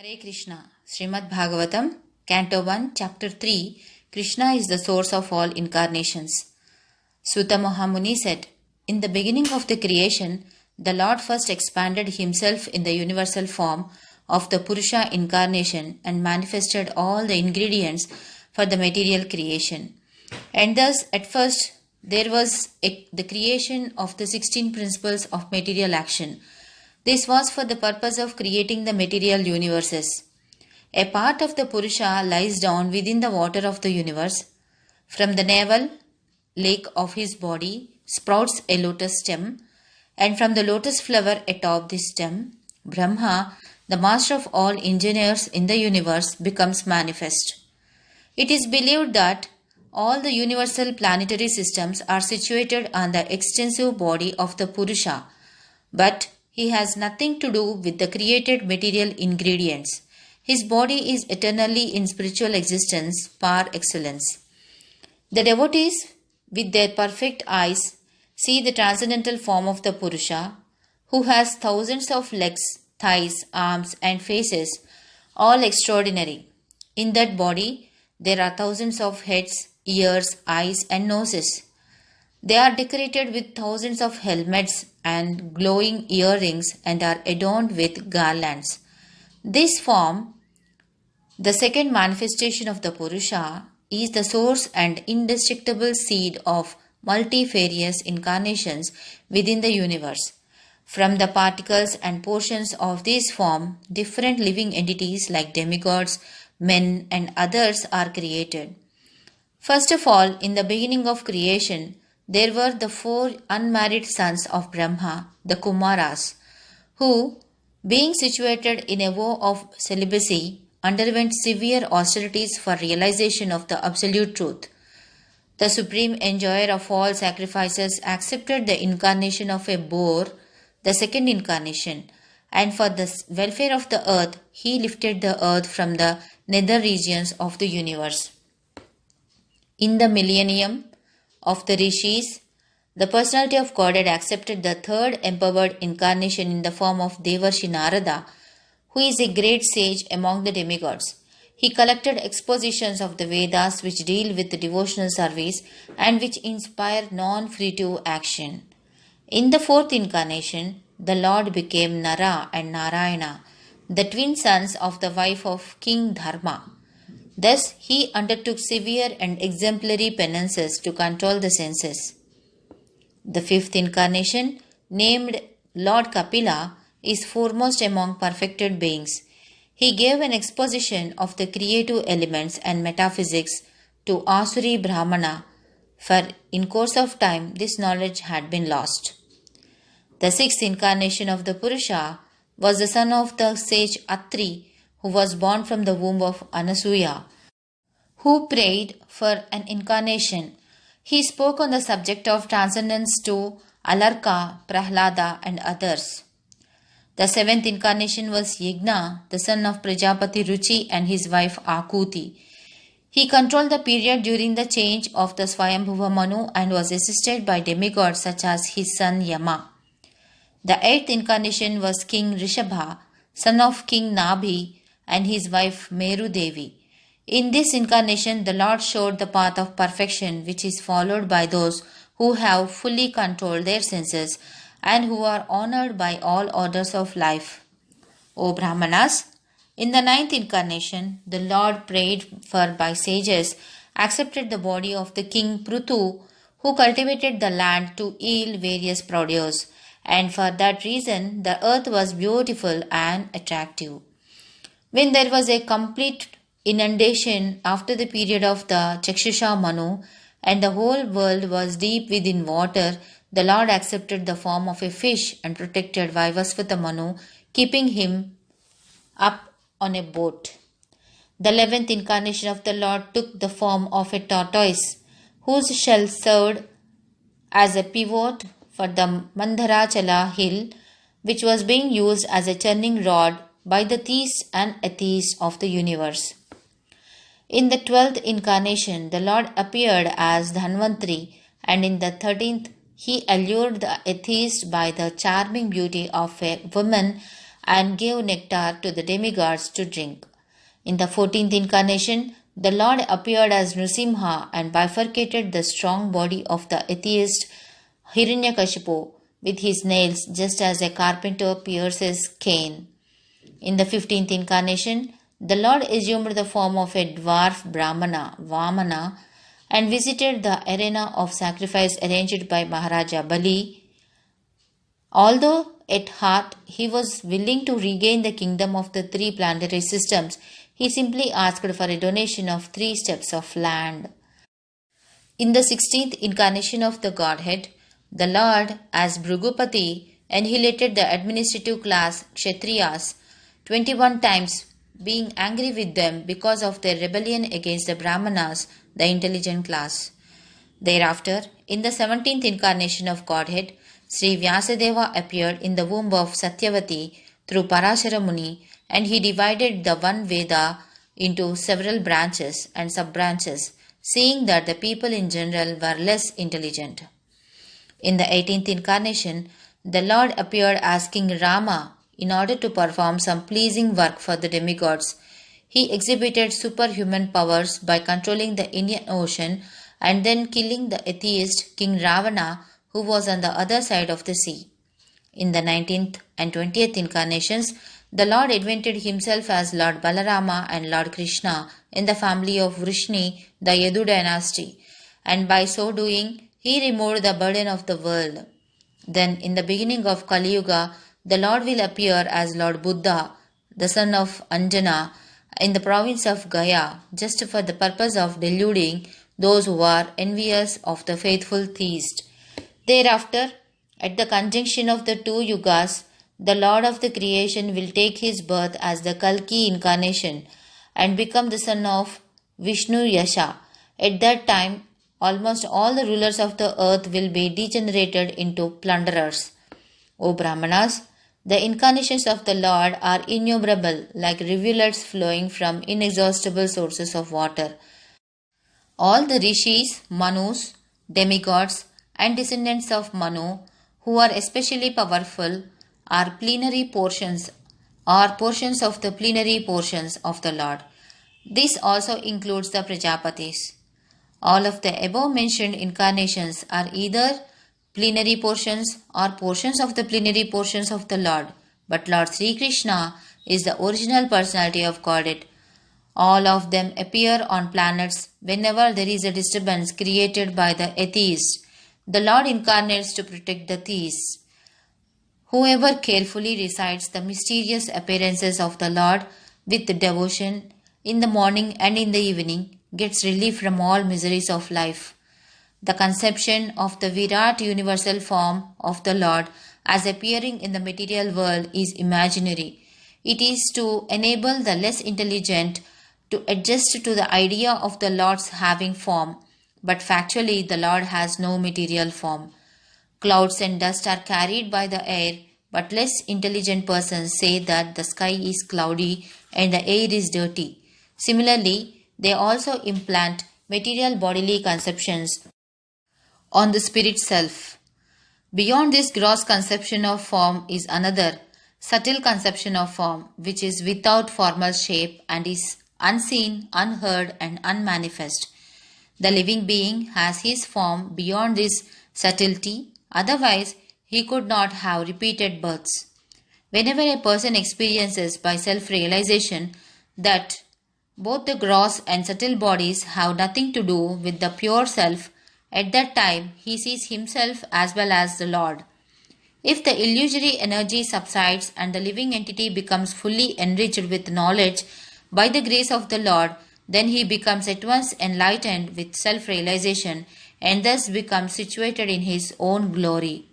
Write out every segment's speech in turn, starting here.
Hare Krishna, Srimad Bhagavatam, Canto 1, Chapter 3, Krishna is the source of all incarnations. Suta Mahamuni said, in the beginning of the creation, the Lord first expanded himself in the universal form of the Purusha incarnation and manifested all the ingredients for the material creation. And thus, at first, there was the creation of the 16 principles of material action. This was for the purpose of creating the material universes. A part of the Purusha lies down within the water of the universe. From the navel lake of his body sprouts a lotus stem, and from the lotus flower atop this stem, Brahma, the master of all engineers in the universe, becomes manifest. It is believed that all the universal planetary systems are situated on the extensive body of the Purusha, but he has nothing to do with the created material ingredients. His body is eternally in spiritual existence par excellence. The devotees, with their perfect eyes, see the transcendental form of the Purusha, who has thousands of legs, thighs, arms, and faces, all extraordinary. In that body, there are thousands of heads, ears, eyes, and noses. They are decorated with thousands of helmets and glowing earrings and are adorned with garlands. This form, the second manifestation of the Purusha, is the source and indestructible seed of multifarious incarnations within the universe. From the particles and portions of this form, different living entities like demigods, men, and others are created. First of all, in the beginning of creation, there were the 4 unmarried sons of Brahma, the Kumaras, who, being situated in a vow of celibacy, underwent severe austerities for realization of the absolute truth. The supreme enjoyer of all sacrifices accepted the incarnation of a boar, the second incarnation, and for the welfare of the earth, he lifted the earth from the nether regions of the universe. In the millennium of the Rishis, the personality of God had accepted the third empowered incarnation in the form of Devarshi Narada, who is a great sage among the demigods. He collected expositions of the Vedas which deal with the devotional service and which inspire non-fruitive action. In the fourth incarnation, the Lord became Nara and Narayana, the twin sons of the wife of King Dharma. Thus, he undertook severe and exemplary penances to control the senses. The fifth incarnation, named Lord Kapila, is foremost among perfected beings. He gave an exposition of the creative elements and metaphysics to Asuri Brahmana, for in course of time this knowledge had been lost. The sixth incarnation of the Purusha was the son of the sage Atri, who was born from the womb of Anasuya, who prayed for an incarnation. He spoke on the subject of transcendence to Alarka, Prahlada, and others. The seventh incarnation was Yagna, the son of Prajapati Ruchi and his wife Akuti. He controlled the period during the change of the Swayambhuva Manu and was assisted by demigods such as his son Yama. The eighth incarnation was King Rishabha, son of King Nabhi, and his wife Meru Devi. In this incarnation, the Lord showed the path of perfection which is followed by those who have fully controlled their senses and who are honored by all orders of life. O Brahmanas, in the ninth incarnation, the Lord prayed for by sages, accepted the body of the king Prutu, who cultivated the land to yield various produce, and for that reason the earth was beautiful and attractive. When there was a complete inundation after the period of the Chakshusha Manu, and the whole world was deep within water, the Lord accepted the form of a fish and protected Vaivasvata Manu, keeping him up on a boat. The 11th incarnation of the Lord took the form of a tortoise, whose shell served as a pivot for the Mandharachala hill, which was being used as a churning rod by the theists and atheists of the universe. In the 12th incarnation, the Lord appeared as Dhanvantri, and in the 13th, he allured the atheist by the charming beauty of a woman and gave nectar to the demigods to drink. In the 14th incarnation, the Lord appeared as Nrsimha and bifurcated the strong body of the atheist Hiranyakashipu with his nails, just as a carpenter pierces cane. In the 15th incarnation, the Lord assumed the form of a dwarf Brahmana, Vamana, and visited the arena of sacrifice arranged by Maharaja Bali. Although at heart he was willing to regain the kingdom of the three planetary systems, he simply asked for a donation of 3 steps of land. In the 16th incarnation of the Godhead, the Lord, as Bhrugupati, annihilated the administrative class Kshatriyas 21 times, being angry with them because of their rebellion against the Brahmanas, the intelligent class. Thereafter, in the 17th incarnation of Godhead, Sri Vyasadeva appeared in the womb of Satyavati through Parashara Muni, and he divided the one Veda into several branches and sub-branches, seeing that the people in general were less intelligent. In the 18th incarnation, the Lord appeared as King Rama in order to perform some pleasing work for the demigods. He exhibited superhuman powers by controlling the Indian Ocean and then killing the atheist King Ravana, who was on the other side of the sea. In the 19th and 20th incarnations, the Lord invented himself as Lord Balarama and Lord Krishna in the family of Vrishni, the Yadu dynasty, and by so doing, he removed the burden of the world. Then, in the beginning of Kali Yuga, the Lord will appear as Lord Buddha, the son of Anjana, in the province of Gaya, just for the purpose of deluding those who are envious of the faithful theist. Thereafter, at the conjunction of the 2 yugas, the Lord of the creation will take his birth as the Kalki incarnation and become the son of Vishnu Yasha. At that time, almost all the rulers of the earth will be degenerated into plunderers. O Brahmanas, the incarnations of the Lord are innumerable, like rivulets flowing from inexhaustible sources of water. All the rishis, manus, demigods, and descendants of Manu, who are especially powerful, are plenary portions or portions of the plenary portions of the Lord. This also includes the Prajapatis. All of the above mentioned incarnations are either plenary portions or portions of the plenary portions of the Lord, but Lord Sri Krishna is the original personality of Godhead. All of them appear on planets whenever there is a disturbance created by the atheist. The Lord incarnates to protect the theists. Whoever carefully recites the mysterious appearances of the Lord with devotion in the morning and in the evening gets relief from all miseries of life. The conception of the Virat universal form of the Lord as appearing in the material world is imaginary. It is to enable the less intelligent to adjust to the idea of the Lord's having form, but factually the Lord has no material form. Clouds and dust are carried by the air, but less intelligent persons say that the sky is cloudy and the air is dirty. Similarly, they also implant material bodily conceptions on the spirit self. Beyond this gross conception of form is another, subtle conception of form, which is without formal shape and is unseen, unheard, and unmanifest. The living being has his form beyond this subtlety, otherwise he could not have repeated births. Whenever a person experiences by self-realization that both the gross and subtle bodies have nothing to do with the pure self, at that time he sees himself as well as the Lord. If the illusory energy subsides and the living entity becomes fully enriched with knowledge by the grace of the Lord, then he becomes at once enlightened with self-realization and thus becomes situated in his own glory.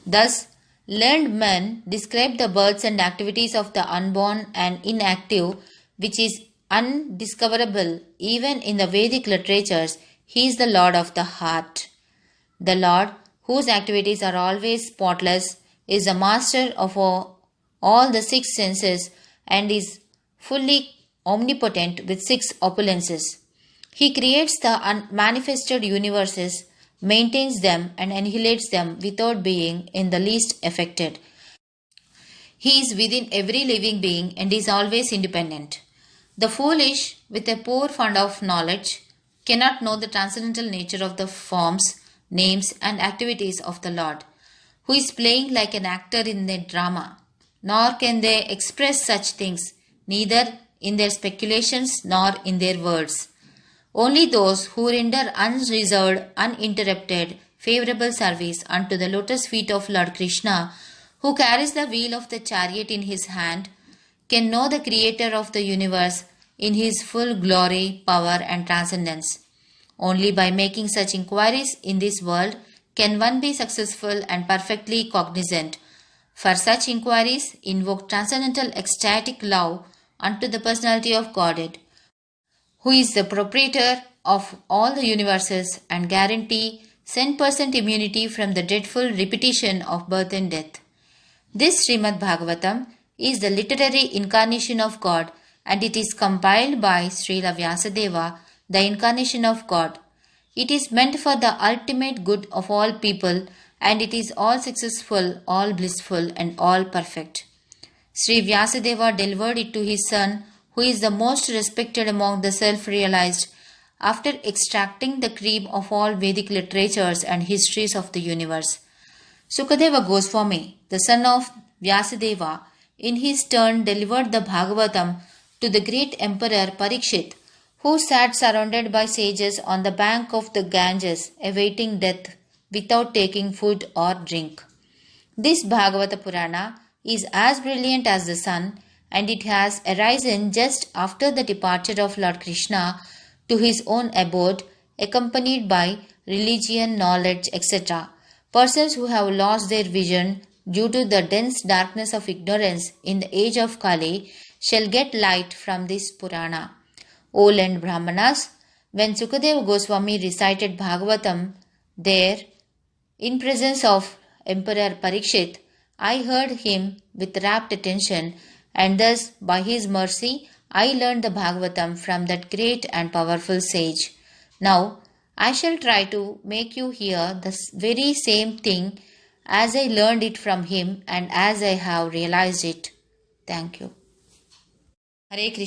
Thus, learned men describe the births and activities of the unborn and inactive, which is undiscoverable even in the Vedic literatures. He is the Lord of the heart. The Lord, whose activities are always spotless, is the master of all the 6 senses and is fully omnipotent with 6 opulences. He creates the unmanifested universes, maintains them and annihilates them without being in the least affected. He is within every living being and is always independent. The foolish, with a poor fund of knowledge, cannot know the transcendental nature of the forms, names, and activities of the Lord, who is playing like an actor in a drama, nor can they express such things, neither in their speculations nor in their words. Only those who render unreserved, uninterrupted, favorable service unto the lotus feet of Lord Krishna, who carries the wheel of the chariot in his hand, can know the Creator of the universe in his full glory, power, and transcendence. Only by making such inquiries in this world can one be successful and perfectly cognizant. For such inquiries invoke transcendental ecstatic love unto the personality of Godhead, who is the proprietor of all the universes and guarantee 100% immunity from the dreadful repetition of birth and death. This Srimad Bhagavatam is the literary incarnation of God, and it is compiled by Srila Vyasadeva, the incarnation of God. It is meant for the ultimate good of all people, and it is all successful, all blissful, and all perfect. Sri Vyasadeva delivered it to his son, who is the most respected among the self-realized, after extracting the cream of all Vedic literatures and histories of the universe. Sukadeva Goswami, the son of Vyasadeva, in his turn delivered the Bhagavatam to the great emperor Parikshit, who sat surrounded by sages on the bank of the Ganges, awaiting death without taking food or drink. This Bhagavata Purana is as brilliant as the sun, and it has arisen just after the departure of Lord Krishna to his own abode, accompanied by religion, knowledge, etc. Persons who have lost their vision due to the dense darkness of ignorance in the age of Kali shall get light from this Purana. O learned Brahmanas, when Sukadeva Goswami recited Bhagavatam there, in presence of Emperor Parikshit, I heard him with rapt attention, and thus, by his mercy, I learned the Bhagavatam from that great and powerful sage. Now, I shall try to make you hear the very same thing as I learned it from him and as I have realized it. Thank you. Hare Krishna.